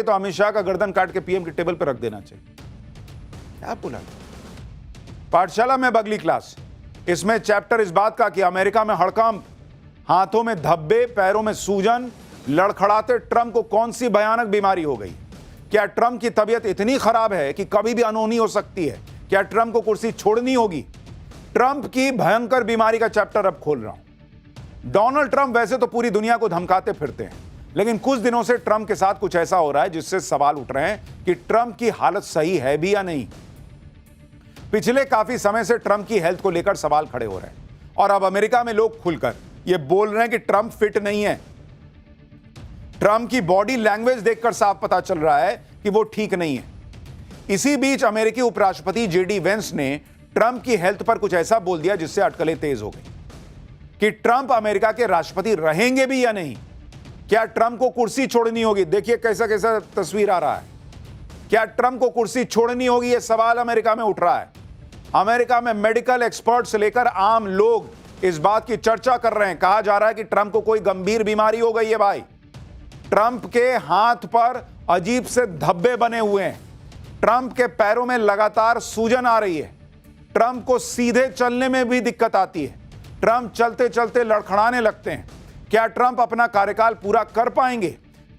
तो अमित शाह का गर्दन काट के पीएम के टेबल पर रख देना चाहिए। क्या बोला? पाठशाला में अगली क्लास, इसमें चैप्टर इस बात का कि अमेरिका में हड़कंप, हाथों में धब्बे, पैरों में सूजन, लड़खड़ाते ट्रंप को कौन सी भयानक बीमारी हो गई? क्या ट्रंप की तबीयत इतनी खराब है कि कभी भी अनहोनी हो सकती है? क्या ट्रंप को कुर्सी छोड़नी होगी? ट्रंप की भयंकर बीमारी का चैप्टर अब खोल रहा हूं। डोनाल्ड ट्रंप वैसे तो पूरी दुनिया को धमकाते फिरते हैं, लेकिन कुछ दिनों से ट्रंप के साथ कुछ ऐसा हो रहा है जिससे सवाल उठ रहे हैं कि ट्रंप की हालत सही है भी या नहीं। पिछले काफी समय से ट्रंप की हेल्थ को लेकर सवाल खड़े हो रहे हैं और अब अमेरिका में लोग खुलकर यह बोल रहे हैं कि ट्रंप फिट नहीं है। ट्रंप की बॉडी लैंग्वेज देखकर साफ पता चल रहा है कि वो ठीक नहीं है। इसी बीच अमेरिकी उपराष्ट्रपति जेडी वेंस ने ट्रंप की हेल्थ पर कुछ ऐसा बोल दिया जिससे अटकलें तेज हो गई कि ट्रंप अमेरिका के राष्ट्रपति रहेंगे भी या नहीं। क्या ट्रंप को कुर्सी छोड़नी होगी? देखिए कैसा कैसा तस्वीर आ रहा है। क्या ट्रंप को कुर्सी छोड़नी होगी, यह सवाल अमेरिका में उठ रहा है। अमेरिका में मेडिकल एक्सपर्ट से लेकर आम लोग इस बात की चर्चा कर रहे हैं। कहा जा रहा है कि ट्रंप को कोई गंभीर बीमारी हो गई है। भाई, ट्रंप के हाथ पर अजीब से धब्बे बने हुए हैं। ट्रंप के पैरों में लगातार सूजन आ रही है। ट्रंप को सीधे चलने में भी दिक्कत आती है। ट्रंप चलते चलते लड़खड़ाने लगते हैं। क्या ट्रंप अपना कार्यकाल पूरा कर पाएंगे?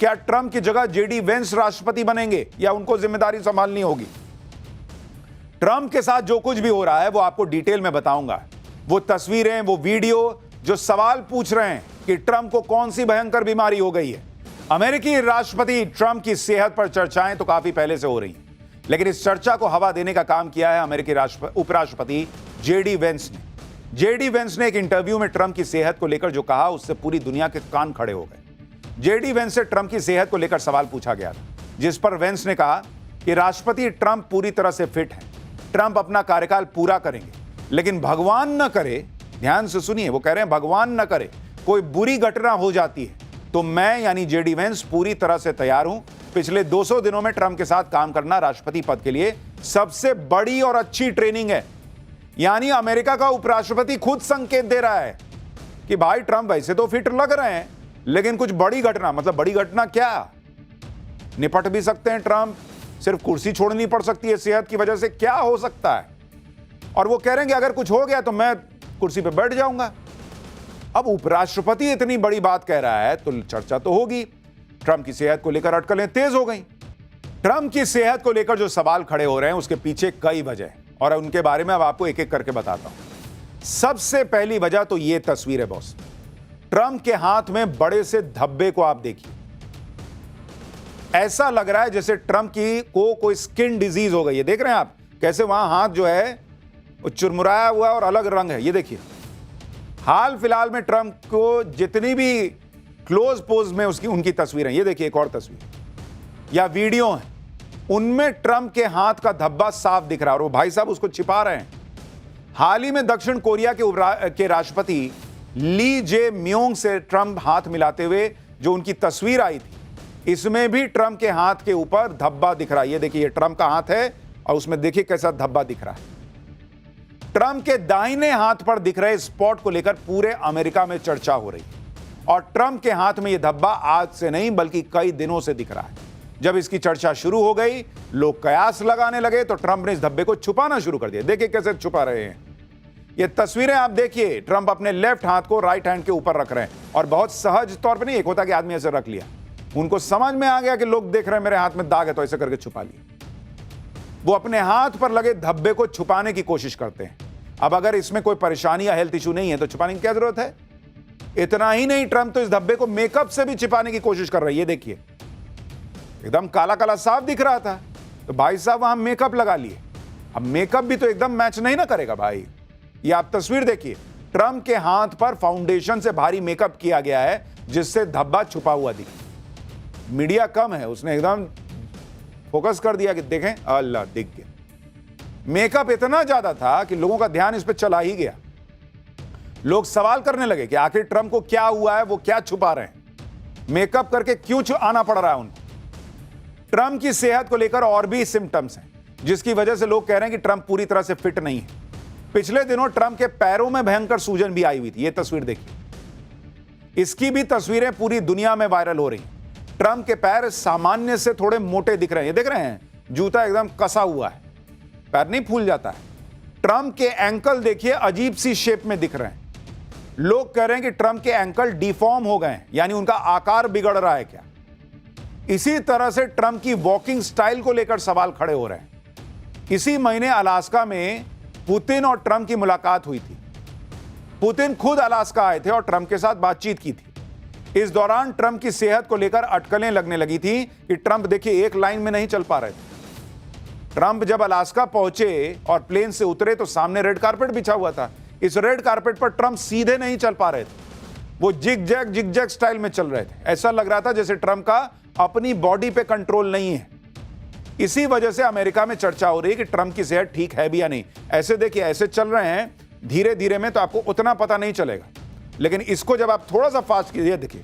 क्या ट्रंप की जगह जेडी वेंस राष्ट्रपति बनेंगे या उनको जिम्मेदारी संभालनी होगी? ट्रंप के साथ जो कुछ भी हो रहा है वो आपको डिटेल में बताऊंगा। वो तस्वीरें, वो वीडियो जो सवाल पूछ रहे हैं कि ट्रंप को कौन सी भयंकर बीमारी हो गई है। अमेरिकी राष्ट्रपति ट्रंप की सेहत पर चर्चाएं तो काफी पहले से हो रही हैं, लेकिन इस चर्चा को हवा देने का काम किया है अमेरिकी उपराष्ट्रपति जेडी वेंस ने। जेडी वेंस ने एक इंटरव्यू में ट्रंप की सेहत को लेकर जो कहा, उससे पूरी दुनिया के कान खड़े हो गए। जेडी वेंस से ट्रंप की सेहत को लेकर सवाल पूछा गया था, जिस पर वेंस ने कहा कि राष्ट्रपति ट्रंप पूरी तरह से फिट हैं। ट्रंप अपना कार्यकाल पूरा करेंगे, लेकिन भगवान न करे, ध्यान से सुनिए, वो कह रहे हैं भगवान न करे कोई बुरी घटना हो जाती है तो मैं यानी जेडी वेंस पूरी तरह से तैयार हूं। पिछले 200 दिनों में ट्रंप के साथ काम करना राष्ट्रपति पद के लिए सबसे बड़ी और अच्छी ट्रेनिंग है। यानी अमेरिका का उपराष्ट्रपति खुद संकेत दे रहा है कि भाई ट्रंप वैसे तो फिट लग रहे हैं, लेकिन कुछ बड़ी घटना, मतलब बड़ी घटना क्या? निपट भी सकते हैं ट्रंप, सिर्फ कुर्सी छोड़नी पड़ सकती है सेहत की वजह से, क्या हो सकता है? और वो कह रहे हैं कि अगर कुछ हो गया तो मैं कुर्सी पर बैठ जाऊंगा। अब उपराष्ट्रपति इतनी बड़ी बात कह रहा है तो चर्चा तो होगी। ट्रंप की सेहत को लेकर अटकलें तेज हो गई। ट्रंप की सेहत को लेकर जो सवाल खड़े हो रहे हैं उसके पीछे कई वजह हैं और उनके बारे में अब आपको एक एक करके बताता हूं। सबसे पहली वजह तो ये तस्वीर है बॉस। ट्रंप के हाथ में बड़े से धब्बे को आप देखिए। ऐसा लग रहा है जैसे ट्रंप की को कोई स्किन डिजीज हो गई है। देख रहे हैं आप कैसे वहां हाथ जो है वो चुरमुराया हुआ और अलग रंग है। ये देखिए, हाल फिलहाल में ट्रंप को जितनी भी क्लोज पोज में उनकी तस्वीरें, ये देखिए एक और तस्वीर या वीडियो है, उनमें ट्रंप के हाथ का धब्बा साफ दिख रहा है और वो भाई साहब उसको छिपा रहे हैं। हाल ही में दक्षिण कोरिया के राष्ट्रपति ली जे म्योंग से ट्रंप हाथ मिलाते हुए जो उनकी तस्वीर आई थी, इसमें भी ट्रंप के हाथ के ऊपर धब्बा दिख रहा है। ये देखिए, ये ट्रंप का हाथ है और उसमें देखिए कैसा धब्बा दिख रहा है। ट्रंप के दाहिने हाथ पर दिख रहे स्पॉट को लेकर पूरे अमेरिका में चर्चा हो रही है और ट्रंप के हाथ में यह धब्बा आज से नहीं बल्कि कई दिनों से दिख रहा है। जब इसकी चर्चा शुरू हो गई, लोग कयास लगाने लगे तो ट्रंप ने इस धब्बे को छुपाना शुरू कर दिया। देखिए कैसे छुपा रहे हैं। ये तस्वीरें आप देखिए, ट्रंप अपने लेफ्ट हाथ को राइट हैंड के ऊपर रख रहे हैं और बहुत सहज तौर पर नहीं, एक होता कि आदमी ऐसे रख लिया, उनको समझ में आ गया कि लोग देख रहे हैं मेरे हाथ में दाग है तो ऐसे करके छुपा लिया। वो अपने हाथ पर लगे धब्बे को छुपाने की कोशिश करते हैं। अब अगर इसमें कोई परेशानी या हेल्थ इशू नहीं है तो छुपाने की क्या जरूरत है? इतना ही नहीं, ट्रंप तो इस धब्बे को मेकअप से भी छिपाने की कोशिश कर रही है। देखिए एकदम काला काला साफ दिख रहा था तो भाई साहब वहां मेकअप लगा लिए। अब मेकअप भी तो एकदम मैच नहीं ना करेगा भाई। ये आप तस्वीर देखिए, ट्रंप के हाथ पर फाउंडेशन से भारी मेकअप किया गया है जिससे धब्बा छुपा हुआ दिखे। मीडिया कम है, उसने एकदम फोकस कर दिया कि देखें, अल्लाह दिख गया। मेकअप इतना ज्यादा था कि लोगों का ध्यान इस पर चला ही गया। लोग सवाल करने लगे कि आखिर ट्रंप को क्या हुआ है, वो क्या छुपा रहे हैं, मेकअप करके क्यों आना पड़ रहा है उनको। ट्रंप की सेहत को लेकर और भी सिम्टम्स हैं जिसकी वजह से लोग कह रहे हैं कि ट्रंप पूरी तरह से फिट नहीं है। पिछले दिनों ट्रंप के पैरों में भयंकर सूजन भी आई हुई थी। यह तस्वीर देखिए, इसकी भी तस्वीरें पूरी दुनिया में वायरल हो रही हैं। ट्रंप के पैर सामान्य से थोड़े मोटे दिख रहे हैं, ये देख रहे हैं, जूता एकदम कसा हुआ है, पैर नहीं फूल जाता है। ट्रंप के एंकल देखिए अजीब सी शेप में दिख रहे हैं। लोग कह रहे हैं कि ट्रंप के एंकल डिफॉर्म हो गए हैं, यानी उनका आकार बिगड़ रहा है क्या। इसी तरह से ट्रंप की वॉकिंग स्टाइल को लेकर सवाल खड़े हो रहे हैं। इसी महीने अलास्का में पुतिन और ट्रंप की मुलाकात हुई थी। पुतिन खुद अलास्का आए थे और ट्रंप के साथ बातचीत की थी। इस दौरान ट्रंप की सेहत को लेकर अटकलें लगने लगी थी कि ट्रंप देखिए एक लाइन में नहीं चल पा रहे थे। ट्रंप जब अलास्का पहुंचे और प्लेन से उतरे तो सामने रेड कारपेट बिछा हुआ था। इस रेड कारपेट पर ट्रंप सीधे नहीं चल पा रहे थे, वो जिग जैग स्टाइल में चल रहे थे। ऐसा लग रहा था जैसे ट्रंप का अपनी बॉडी पे कंट्रोल नहीं है। इसी वजह से अमेरिका में चर्चा हो रही है कि ट्रंप की सेहत ठीक है भी या नहीं। ऐसे देखिए, ऐसे चल रहे हैं धीरे धीरे में तो आपको उतना पता नहीं चलेगा, लेकिन इसको जब आप थोड़ा सा फास्ट कीजिए, देखिए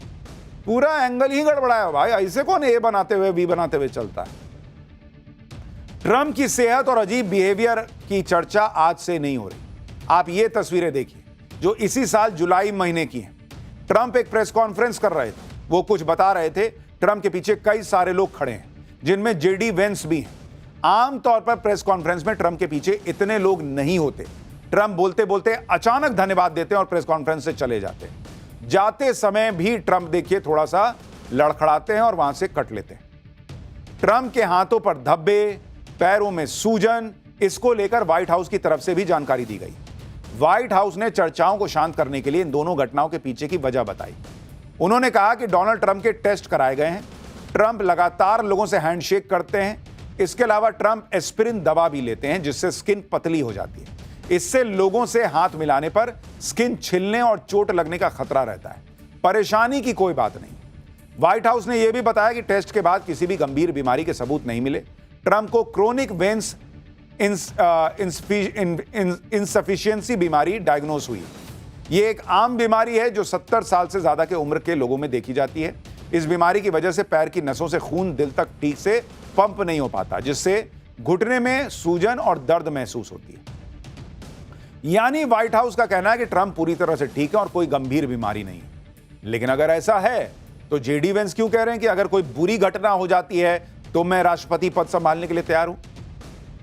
पूरा एंगल ही गड़बड़ाया भाई। ऐसे कौन ए बनाते हुए बी बनाते हुए चलता है। ट्रंप की सेहत और अजीब बिहेवियर की चर्चा आज से नहीं हो रही। आप ये तस्वीरें देखिए जो इसी साल जुलाई महीने की हैं। ट्रंप एक प्रेस कॉन्फ्रेंस कर रहे थे, वो कुछ बता रहे थे। ट्रंप के पीछे कई सारे लोग खड़े हैं, जिनमें जेडी वेंस भी हैं। आमतौर पर प्रेस कॉन्फ्रेंस में ट्रंप के पीछे इतने लोग नहीं होते। ट्रंप बोलते बोलते अचानक धन्यवाद देते हैं और प्रेस कॉन्फ्रेंस से चले जाते हैं। जाते समय भी ट्रंप देखिए थोड़ा सा लड़खड़ाते हैं और वहां से कट लेते हैं। ट्रंप के हाथों पर धब्बे, पैरों में सूजन, इसको लेकर व्हाइट हाउस की तरफ से भी जानकारी दी गई। व्हाइट हाउस ने चर्चाओं को शांत करने के लिए इन दोनों घटनाओं के पीछे की वजह बताई। उन्होंने कहा कि डोनाल्ड ट्रंप के टेस्ट कराए गए हैं, ट्रंप लगातार लोगों से हैंडशेक करते हैं। इसके अलावा ट्रंप एस्पिरिन दवा भी लेते हैं जिससे स्किन पतली हो जाती है। इससे लोगों से हाथ मिलाने पर स्किन छिलने और चोट लगने का खतरा रहता है। परेशानी की कोई बात नहीं। व्हाइट हाउस ने यह भी बताया कि टेस्ट के बाद किसी भी गंभीर बीमारी के सबूत नहीं मिले। ट्रंप को क्रोनिक वेन्स इनसफिशिएंसी बीमारी डायग्नोस हुई। यह एक आम बीमारी है जो 70 साल से ज्यादा के उम्र के लोगों में देखी जाती है। इस बीमारी की वजह से पैर की नसों से खून दिल तक ठीक से पंप नहीं हो पाता, जिससे घुटने में सूजन और दर्द महसूस होती है। यानी व्हाइट हाउस का कहना है कि ट्रंप पूरी तरह से ठीक है और कोई गंभीर बीमारी नहीं है। लेकिन अगर ऐसा है तो जेडी वेंस क्यों कह रहे हैं कि अगर कोई बुरी घटना हो जाती है तो मैं राष्ट्रपति पद संभालने के लिए तैयार हूं।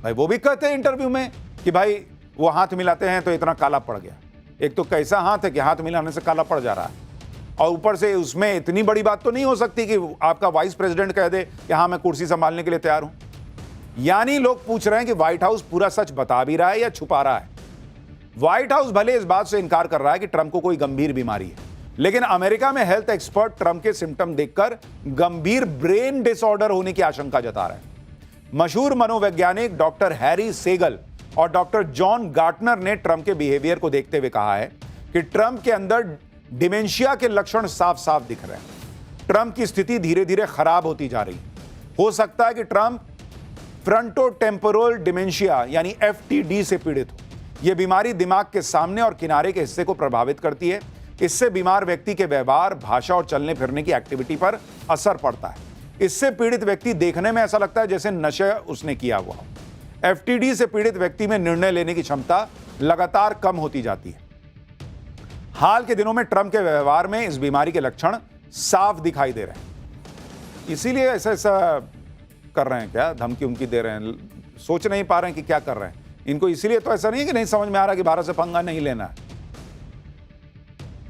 भाई वो भी कहते हैं इंटरव्यू में कि भाई वो हाथ मिलाते हैं तो इतना काला पड़ गया। एक तो कैसा हाथ है कि हाथ मिलाने से काला पड़ जा रहा है, और ऊपर से उसमें इतनी बड़ी बात तो नहीं हो सकती कि आपका वाइस प्रेसिडेंट कह दे कि हाँ मैं कुर्सी संभालने के लिए तैयार हूं। यानी लोग पूछ रहे हैं कि व्हाइट हाउस पूरा सच बता भी रहा है या छुपा रहा है। व्हाइट हाउस भले इस बात से इनकार कर रहा है कि ट्रंप को कोई गंभीर बीमारी है, लेकिन अमेरिका में हेल्थ एक्सपर्ट ट्रंप के सिम्टम देखकर गंभीर ब्रेन डिसऑर्डर होने की आशंका जता रहे हैं। मशहूर मनोवैज्ञानिक डॉक्टर हैरी सेगल और डॉक्टर जॉन गार्टनर ने ट्रंप के बिहेवियर को देखते हुए कहा है कि ट्रंप के अंदर डिमेंशिया के लक्षण साफ साफ दिख रहे हैं। ट्रंप की स्थिति धीरे धीरे खराब होती जा रही है। हो सकता है कि ट्रंप फ्रंटोटेम्पोरल डिमेंशिया यानी FTD से पीड़ित हो। यह बीमारी दिमाग के सामने और किनारे के हिस्से को प्रभावित करती है। इससे बीमार व्यक्ति के व्यवहार, भाषा और चलने फिरने की एक्टिविटी पर असर पड़ता है। इससे पीड़ित व्यक्ति देखने में ऐसा लगता है जैसे नशा उसने किया हुआ हो। FTD से पीड़ित व्यक्ति में निर्णय लेने की क्षमता लगातार कम होती जाती है। हाल के दिनों में ट्रंप के व्यवहार में इस बीमारी के लक्षण साफ दिखाई दे रहे हैं। इसीलिए ऐसा कर रहे हैं क्या, धमकी उमकी दे रहे हैं, सोच नहीं पा रहे हैं कि क्या कर रहे हैं। इनको इसीलिए तो ऐसा नहीं है कि नहीं समझ में आ रहा कि भारत से पंगा नहीं लेना है।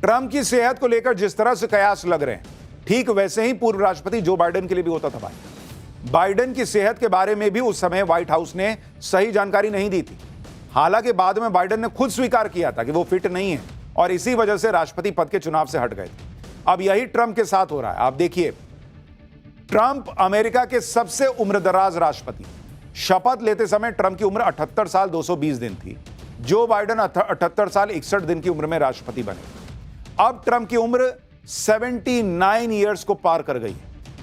ट्रंप की सेहत को लेकर जिस तरह से कयास लग रहे हैं, ठीक वैसे ही पूर्व राष्ट्रपति जो बाइडेन के लिए भी होता था। भाई बाइडेन की सेहत के बारे में भी उस समय व्हाइट हाउस ने सही जानकारी नहीं दी थी। हालांकि बाद में बाइडेन ने खुद स्वीकार किया था कि वो फिट नहीं है और इसी वजह से राष्ट्रपति पद के चुनाव से हट गए थे। अब यही ट्रंप के साथ हो रहा है। आप देखिए, ट्रंप अमेरिका के सबसे उम्रदराज राष्ट्रपति। शपथ लेते समय ट्रंप की उम्र 78 साल 220 दिन थी। जो बाइडेन 78 साल 61 दिन की उम्र में राष्ट्रपति बने। अब ट्रंप की उम्र 79 ईयर्स को पार कर गई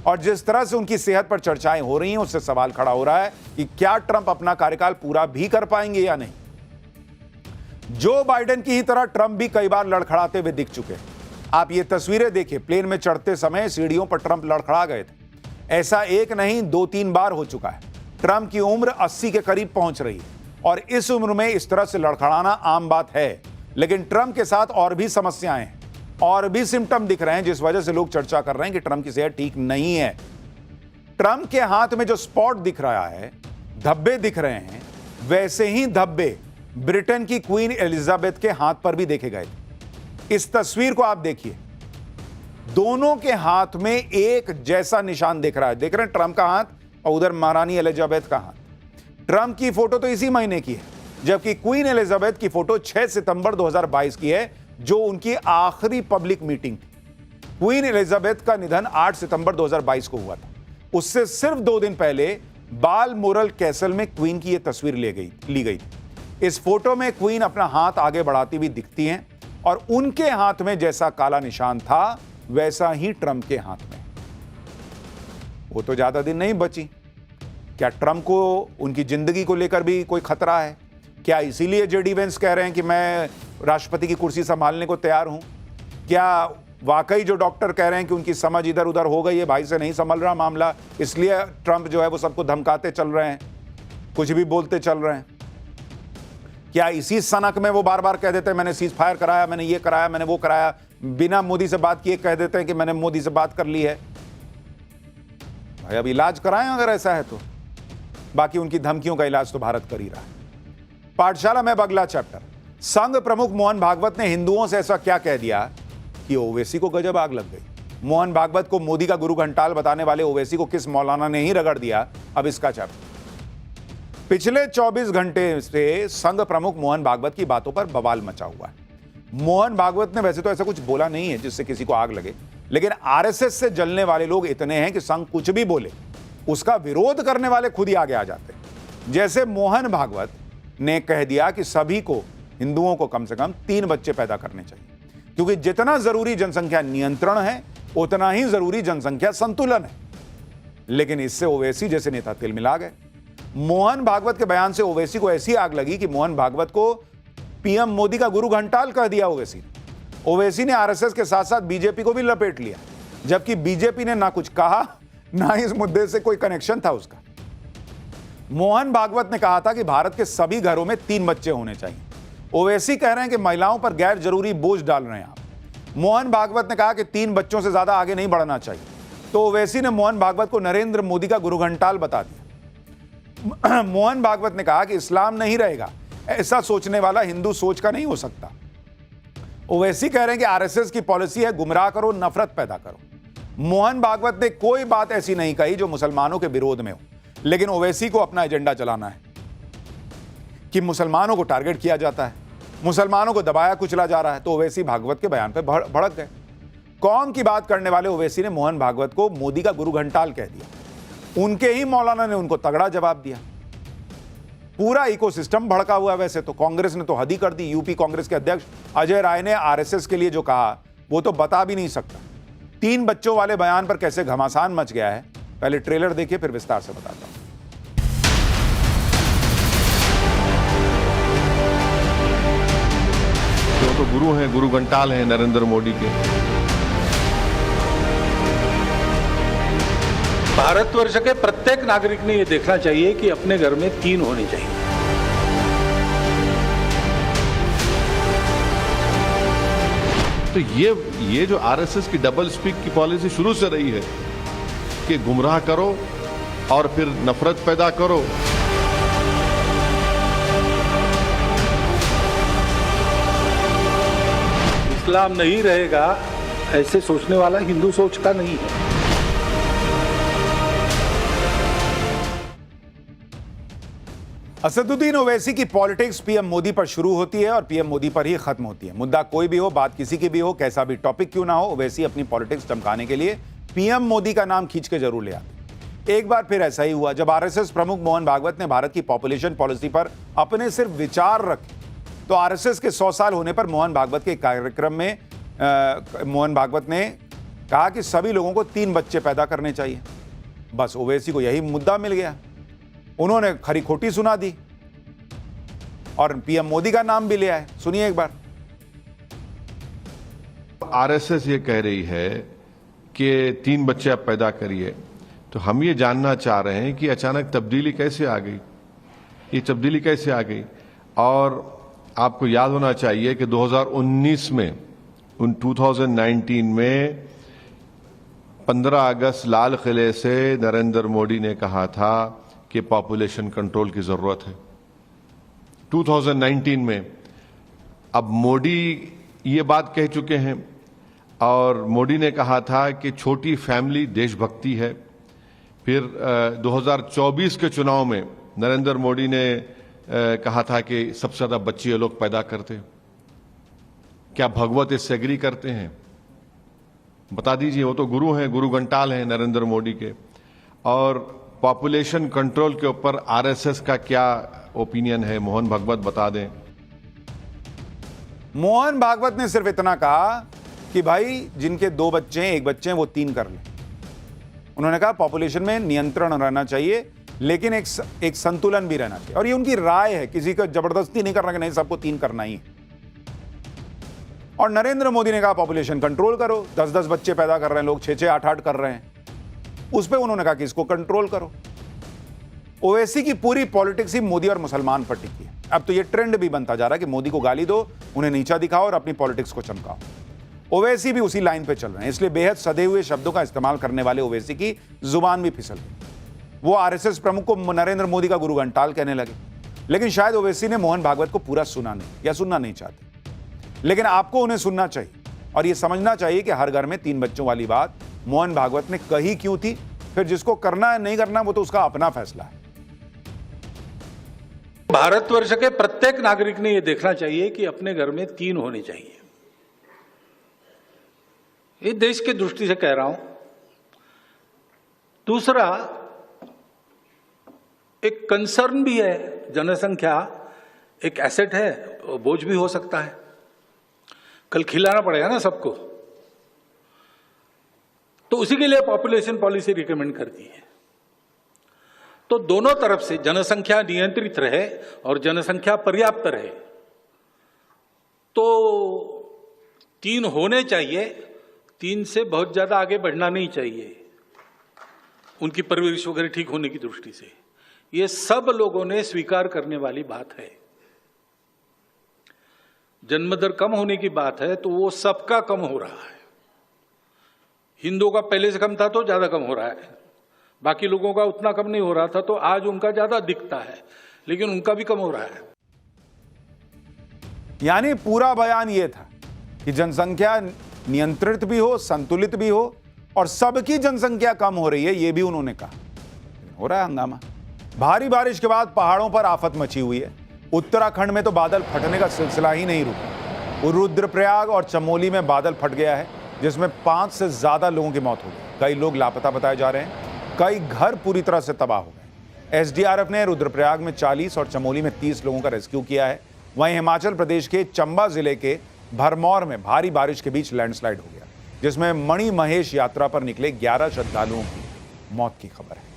और जिस तरह से उनकी सेहत पर चर्चाएं हो रही हैं, उससे सवाल खड़ा हो रहा है कि क्या ट्रंप अपना कार्यकाल पूरा भी कर पाएंगे या नहीं। जो बाइडेन की ही तरह ट्रंप भी कई बार लड़खड़ाते हुए दिख चुके हैं। आप ये तस्वीरें देखिए, प्लेन में चढ़ते समय सीढ़ियों पर ट्रंप लड़खड़ा गए थे। ऐसा एक नहीं 2-3 बार हो चुका है। ट्रंप की उम्र 80 के करीब पहुंच रही है और इस उम्र में इस तरह से लड़खड़ाना आम बात है। लेकिन ट्रंप के साथ और भी समस्याएं हैं। और भी सिम्टम दिख रहे हैं जिस वजह से लोग चर्चा कर रहे हैं कि ट्रंप की सेहत ठीक नहीं है। ट्रंप के हाथ में जो स्पॉट दिख रहा है, धब्बे दिख रहे हैं, वैसे ही धब्बे ब्रिटेन की क्वीन एलिजाबेथ के हाथ पर भी देखे गए। इस तस्वीर को आप देखिए, दोनों के हाथ में एक जैसा निशान दिख रहा है। देख रहे हैं ट्रंप का हाथ और उधर महारानी एलिजाबेथ का हाथ। ट्रंप की फोटो तो इसी महीने की है, जबकि क्वीन एलिजाबेथ की फोटो 6 सितंबर 2022 की है, जो उनकी आखिरी पब्लिक मीटिंग थी। क्वीन एलिजाबेथ का निधन 8 सितंबर 2022 को हुआ था। उससे सिर्फ 2 दिन पहले बालमोरल कैसल में क्वीन की यह तस्वीर ली गई थी। इस फोटो में क्वीन अपना हाथ आगे बढ़ाती हुई दिखती हैं और उनके हाथ में जैसा काला निशान था वैसा ही ट्रंप के हाथ में। वो तो ज्यादा दिन नहीं बची। क्या ट्रंप को उनकी जिंदगी को लेकर भी कोई खतरा है? क्या इसीलिए जेडी वेंस कह रहे हैं कि मैं राष्ट्रपति की कुर्सी संभालने को तैयार हूं? क्या वाकई जो डॉक्टर कह रहे हैं कि उनकी समझ इधर उधर हो गई है, भाई से नहीं संभल रहा मामला, इसलिए ट्रंप जो है वो सबको धमकाते चल रहे हैं, कुछ भी बोलते चल रहे हैं? क्या इसी सनक में वो बार बार कह देते हैं मैंने सीज फायर कराया, मैंने ये कराया, मैंने वो कराया, बिना मोदी से बात किए कह देते हैं कि मैंने मोदी से बात कर ली है? भाई अब इलाज कराएं अगर ऐसा है तो। बाकी उनकी धमकियों का इलाज तो भारत कर ही रहा है। पाठशाला में अब अगला चैप्टर। संघ प्रमुख मोहन भागवत ने हिंदुओं से ऐसा क्या कह दिया कि ओवैसी को गजब आग लग गई। मोहन भागवत को मोदी का गुरु घंटाल बताने वाले ओवैसी को किस मौलाना ने ही रगड़ दिया, अब इसका चैप्टर। पिछले 24 घंटे से संघ प्रमुख मोहन भागवत की बातों पर बवाल मचा हुआ है। मोहन भागवत ने वैसे तो ऐसा कुछ बोला नहीं है जिससे किसी को आग लगे, लेकिन आरएसएस से जलने वाले लोग इतने हैं कि संघ कुछ भी बोले उसका विरोध करने वाले खुद ही आगे आ जाते हैं। जैसे मोहन भागवत ने कह दिया कि सभी को, हिंदुओं को कम से कम 3 बच्चे पैदा करने चाहिए, क्योंकि जितना जरूरी जनसंख्या नियंत्रण है उतना ही जरूरी जनसंख्या संतुलन है। लेकिन इससे ओवैसी जैसे नेता तिलमिला गए। मोहन भागवत के बयान से ओवैसी को ऐसी आग लगी कि मोहन भागवत को पीएम मोदी का गुरु घंटाल कह दिया ओवैसी ने आरएसएस के साथ साथ बीजेपी को भी लपेट लिया, जबकि बीजेपी ने ना कुछ कहा, ना इस मुद्दे से कोई कनेक्शन था उसका। मोहन भागवत ने कहा था कि भारत के सभी घरों में 3 बच्चे होने चाहिए। ओवैसी कह रहे हैं कि महिलाओं पर गैर जरूरी बोझ डाल रहे हैं आप। मोहन भागवत ने कहा कि 3 बच्चों से ज्यादा आगे नहीं बढ़ना चाहिए, तो ओवैसी ने मोहन भागवत को नरेंद्र मोदी का गुरु घंटाल बता दिया। मोहन भागवत ने कहा कि इस्लाम नहीं रहेगा, ऐसा सोचने वाला हिंदू सोच का नहीं हो सकता। ओवैसी कह रहे हैं कि आरएसएस की पॉलिसी है गुमराह करो, नफरत पैदा करो। मोहन भागवत ने कोई बात ऐसी नहीं कही जो मुसलमानों के विरोध में हो, लेकिन ओवैसी को अपना एजेंडा चलाना है कि मुसलमानों को टारगेट किया जाता है, मुसलमानों को दबाया कुचला जा रहा है। तो ओवैसी भागवत के बयान पर भड़क गए। कौम की बात करने वाले ओवैसी ने मोहन भागवत को मोदी का गुरु घंटाल कह दिया। उनके ही मौलाना ने उनको तगड़ा जवाब दिया। पूरा इकोसिस्टम भड़का हुआ है। वैसे तो कांग्रेस ने तो हद ही कर दी। यूपी कांग्रेस के अध्यक्ष अजय राय ने आरएसएस के लिए जो कहा वो तो बता भी नहीं सकता। 3 बच्चों वाले बयान पर कैसे घमासान मच गया है, पहले ट्रेलर देखिए फिर विस्तार से बताता हूं। तो गुरु हैं, गुरु घंटाल हैं नरेंद्र मोदी के। भारतवर्ष के प्रत्येक नागरिक ने यह देखना चाहिए कि अपने घर में 3 होने चाहिए। तो ये जो आरएसएस की डबल स्पीक की पॉलिसी शुरू से रही है कि गुमराह करो और फिर नफरत पैदा करो। इस्लाम नहीं रहेगा ऐसे सोचने वाला हिंदू सोच का नहीं है। असदुद्दीन ओवैसी की पॉलिटिक्स पीएम मोदी पर शुरू होती है और पीएम मोदी पर ही खत्म होती है। मुद्दा कोई भी हो, बात किसी की भी हो, कैसा भी टॉपिक क्यों ना हो, ओवैसी अपनी पॉलिटिक्स चमकाने के लिए पीएम मोदी का नाम खींच के जरूर ले आते। एक बार फिर ऐसा ही हुआ जब आरएसएस प्रमुख मोहन भागवत ने भारत की पॉपुलेशन पॉलिसी पर अपने सिर्फ विचार रखे, तो आरएसएस के 100 साल होने पर मोहन भागवत के कार्यक्रम में मोहन भागवत ने कहा कि सभी लोगों को 3 बच्चे पैदा करने चाहिए। बस ओवैसी को यही मुद्दा मिल गया। उन्होंने खरी खोटी सुना दी और पीएम मोदी का नाम भी ले आए। सुनिए एक बार। आरएसएस ये कह रही है कि 3 बच्चे आप पैदा करिए, तो हम ये जानना चाह रहे हैं कि अचानक तब्दीली कैसे आ गई, ये तब्दीली कैसे आ गई। और आपको याद होना चाहिए कि 2019 में उन 2019 में 15 अगस्त लाल किले से नरेंद्र मोदी ने कहा था कि पॉपुलेशन कंट्रोल की जरूरत है 2019 में। अब मोदी ये बात कह चुके हैं और मोदी ने कहा था कि छोटी फैमिली देशभक्ति है। फिर 2024 के चुनाव में नरेंद्र मोदी ने कहा था कि सबसे ज्यादा बच्चे ये लोग पैदा करते। क्या भगवत इससे एग्री करते हैं? बता दीजिए। वो तो गुरु हैं, गुरु घंटाल हैं नरेंद्र मोदी के। और पॉपुलेशन कंट्रोल के ऊपर आरएसएस का क्या ओपिनियन है, मोहन भागवत बता दें। मोहन भागवत ने सिर्फ इतना कहा कि भाई जिनके 2 बच्चे हैं, 1 बच्चे हैं, वो 3 कर लें। उन्होंने कहा पॉपुलेशन में नियंत्रण रहना चाहिए, लेकिन एक संतुलन भी रहना चाहिए। और ये उनकी राय है, किसी का जबरदस्ती नहीं करना कि नहीं सबको 3 करना ही है। और नरेंद्र मोदी ने कहा पॉपुलेशन कंट्रोल करो। 10-10 बच्चे पैदा कर रहे हैं लोग, 6-6, 8-8 कर रहे हैं। उस पर उन्होंने कहा कि इसको कंट्रोल करो। ओवैसी की पूरी पॉलिटिक्स ही मोदी और मुसलमान पर टिकी है। अब तो ये ट्रेंड भी बनता जा रहा है कि मोदी को गाली दो, उन्हें नीचा दिखाओ और अपनी पॉलिटिक्स को चमकाओ। ओवैसी भी उसी लाइन पे चल रहे हैं, इसलिए बेहद सधे हुए शब्दों का इस्तेमाल करने वाले ओवैसी की जुबान भी फिसल गई। वो आरएसएस प्रमुख को नरेंद्र मोदी का गुरु घंटाल कहने लगे। लेकिन शायद ओवैसी ने मोहन भागवत को पूरा सुना नहीं या सुनना नहीं चाहते। लेकिन आपको उन्हें सुनना चाहिए और यह समझना चाहिए कि हर घर में 3 बच्चों वाली बात मोहन भागवत ने कही क्यों थी। फिर जिसको करना है नहीं करना वो तो उसका अपना फैसला है। भारतवर्ष के प्रत्येक नागरिक ने यह देखना चाहिए कि अपने घर में 3 होने चाहिए। ये देश की दृष्टि से कह रहा हूं। दूसरा, एक कंसर्न भी है। जनसंख्या एक एसेट है, बोझ भी हो सकता है। कल खिलाना पड़ेगा ना सबको, तो उसी के लिए पॉपुलेशन पॉलिसी रिकमेंड करती है। तो दोनों तरफ से जनसंख्या नियंत्रित रहे और जनसंख्या पर्याप्त रहे। तो 3 होने चाहिए, 3 से बहुत ज्यादा आगे बढ़ना नहीं चाहिए उनकी परवरिश वगैरह ठीक होने की दृष्टि से। ये सब लोगों ने स्वीकार करने वाली बात है। जन्म दर कम होने की बात है तो वो सबका कम हो रहा है। हिंदुओं का पहले से कम था तो ज्यादा कम हो रहा है, बाकी लोगों का उतना कम नहीं हो रहा था तो आज उनका ज्यादा दिखता है, लेकिन उनका भी कम हो रहा है। यानी पूरा बयान यह था कि जनसंख्या नियंत्रित भी हो, संतुलित भी हो और सबकी जनसंख्या कम हो रही है, यह भी उन्होंने कहा। हो रहा है हंगामा। भारी बारिश के बाद पहाड़ों पर आफत मची हुई है। उत्तराखंड में तो बादल फटने का सिलसिला ही नहीं रुका। रुद्रप्रयाग और चमोली में बादल फट गया है, जिसमें 5 से ज्यादा लोगों की मौत हो गई। कई लोग लापता बताए जा रहे हैं। कई घर पूरी तरह से तबाह हो गए। एसडीआरएफ ने रुद्रप्रयाग में 40 और चमोली में 30 लोगों का रेस्क्यू किया है। वहीं हिमाचल प्रदेश के चंबा जिले के भरमौर में भारी बारिश के बीच लैंडस्लाइड हो गया, जिसमें मणि महेश यात्रा पर निकले 11 श्रद्धालुओं की मौत की खबर है।